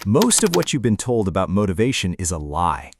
Most of what you've been told about motivation is a lie.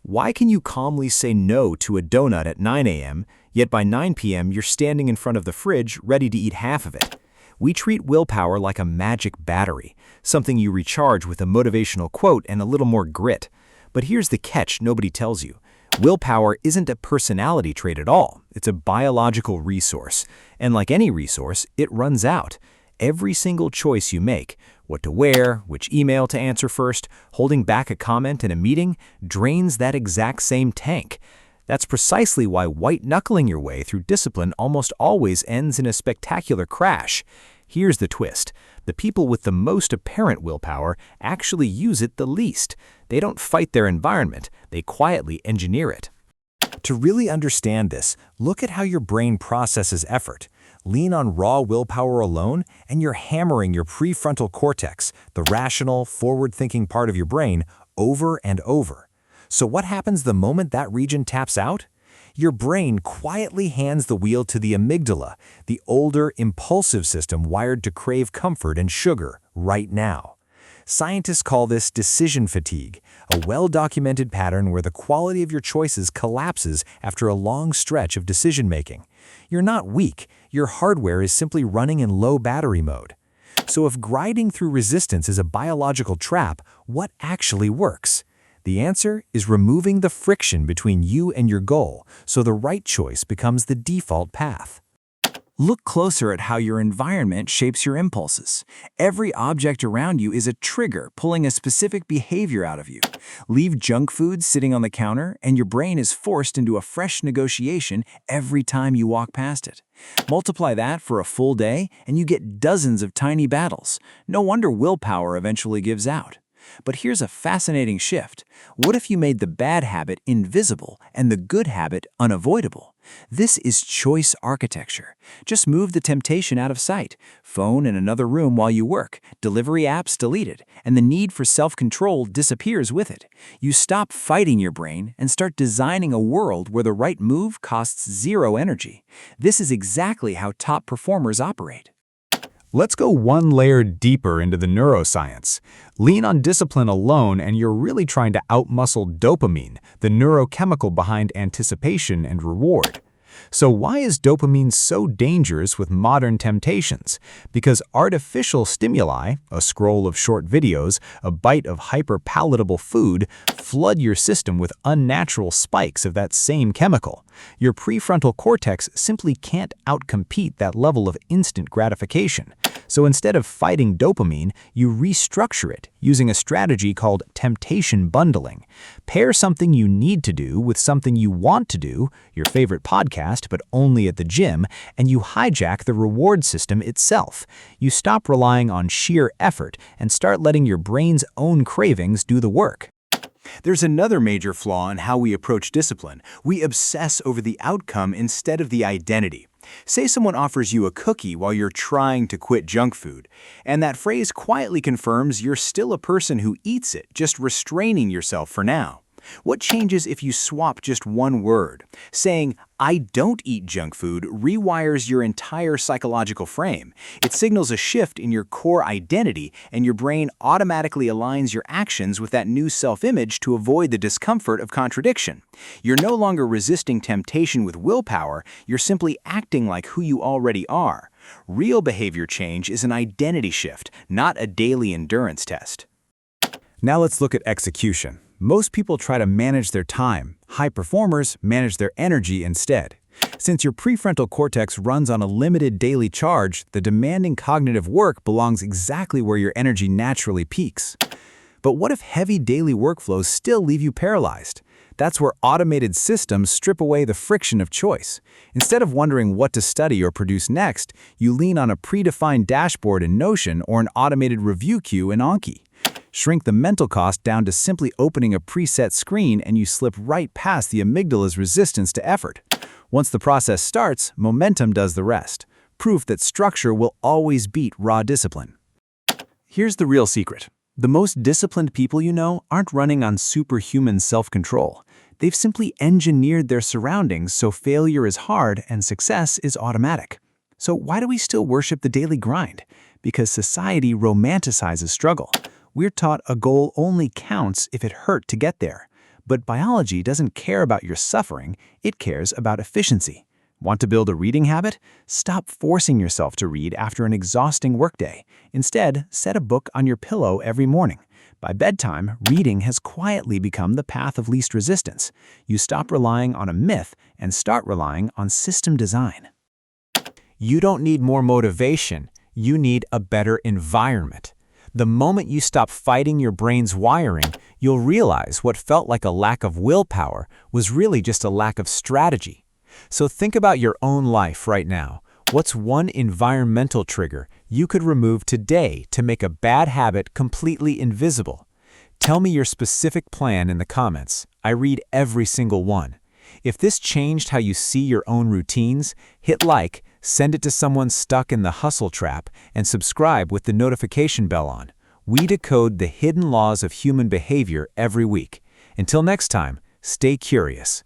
Why can you calmly say no to a donut at 9 a.m., yet by 9 p.m. you're standing in front of the fridge ready to eat half of it? We treat willpower like a magic battery, something you recharge with a motivational quote and a little more grit. But here's the catch nobody tells you. Willpower isn't a personality trait at all. It's a biological resource. And like any resource, it runs out. Every single choice you make, what to wear, which email to answer first, holding back a comment in a meeting, drains that exact same tank. That's precisely why white-knuckling your way through discipline almost always ends in a spectacular crash. Here's the twist. The people with the most apparent willpower actually use it the least. They don't fight their environment, they quietly engineer it. To really understand this, look at how your brain processes effort. Lean on raw willpower alone, and you're hammering your prefrontal cortex, the rational, forward-thinking part of your brain, over and over. So what happens the moment that region taps out? Your brain quietly hands the wheel to the amygdala, the older, impulsive system wired to crave comfort and sugar right now. Scientists call this decision fatigue, a well-documented pattern where the quality of your choices collapses after a long stretch of decision-making. You're not weak, your hardware is simply running in low battery mode. So if grinding through resistance is a biological trap, what actually works? The answer is removing the friction between you and your goal, so the right choice becomes the default path. Look closer at how your environment shapes your impulses. Every object around you is a trigger pulling a specific behavior out of you. Leave junk food sitting on the counter, and your brain is forced into a fresh negotiation every time you walk past it. Multiply that for a full day, and you get dozens of tiny battles. No wonder willpower eventually gives out. But here's a fascinating shift. What if you made the bad habit invisible and the good habit unavoidable? This is choice architecture. Just move the temptation out of sight. Phone in another room while you work, delivery apps deleted, and the need for self-control disappears with it. You stop fighting your brain and start designing a world where the right move costs zero energy. This is exactly how top performers operate. Let's go one layer deeper into the neuroscience. Lean on discipline alone and you're really trying to outmuscle dopamine, the neurochemical behind anticipation and reward. So why is dopamine so dangerous with modern temptations? Because artificial stimuli, a scroll of short videos, a bite of hyper-palatable food, flood your system with unnatural spikes of that same chemical. Your prefrontal cortex simply can't outcompete that level of instant gratification. So instead of fighting dopamine, you restructure it using a strategy called temptation bundling. Pair something you need to do with something you want to do, your favorite podcast, but only at the gym, and you hijack the reward system itself. You stop relying on sheer effort and start letting your brain's own cravings do the work. There's another major flaw in how we approach discipline. We obsess over the outcome instead of the identity. Say someone offers you a cookie while you're trying to quit junk food, and that phrase quietly confirms you're still a person who eats it, just restraining yourself for now. What changes if you swap just one word? Saying, "I don't eat junk food" rewires your entire psychological frame. It signals a shift in your core identity, and your brain automatically aligns your actions with that new self-image to avoid the discomfort of contradiction. You're no longer resisting temptation with willpower, you're simply acting like who you already are. Real behavior change is an identity shift, not a daily endurance test. Now let's look at execution. Most people try to manage their time. High performers manage their energy instead. Since your prefrontal cortex runs on a limited daily charge, the demanding cognitive work belongs exactly where your energy naturally peaks. But what if heavy daily workflows still leave you paralyzed? That's where automated systems strip away the friction of choice. Instead of wondering what to study or produce next, you lean on a predefined dashboard in Notion or an automated review queue in Anki. Shrink the mental cost down to simply opening a preset screen and you slip right past the amygdala's resistance to effort. Once the process starts, momentum does the rest. Proof that structure will always beat raw discipline. Here's the real secret. The most disciplined people you know aren't running on superhuman self-control. They've simply engineered their surroundings so failure is hard and success is automatic. So why do we still worship the daily grind? Because society romanticizes struggle. We're taught a goal only counts if it hurt to get there. But biology doesn't care about your suffering, it cares about efficiency. Want to build a reading habit? Stop forcing yourself to read after an exhausting workday. Instead, set a book on your pillow every morning. By bedtime, reading has quietly become the path of least resistance. You stop relying on a myth and start relying on system design. You don't need more motivation, you need a better environment. The moment you stop fighting your brain's wiring, you'll realize what felt like a lack of willpower was really just a lack of strategy. So think about your own life right now. What's one environmental trigger you could remove today to make a bad habit completely invisible? Tell me your specific plan in the comments. I read every single one. If this changed how you see your own routines, hit like, send it to someone stuck in the hustle trap, and subscribe with the notification bell on. We decode the hidden laws of human behavior every week. Until next time, stay curious.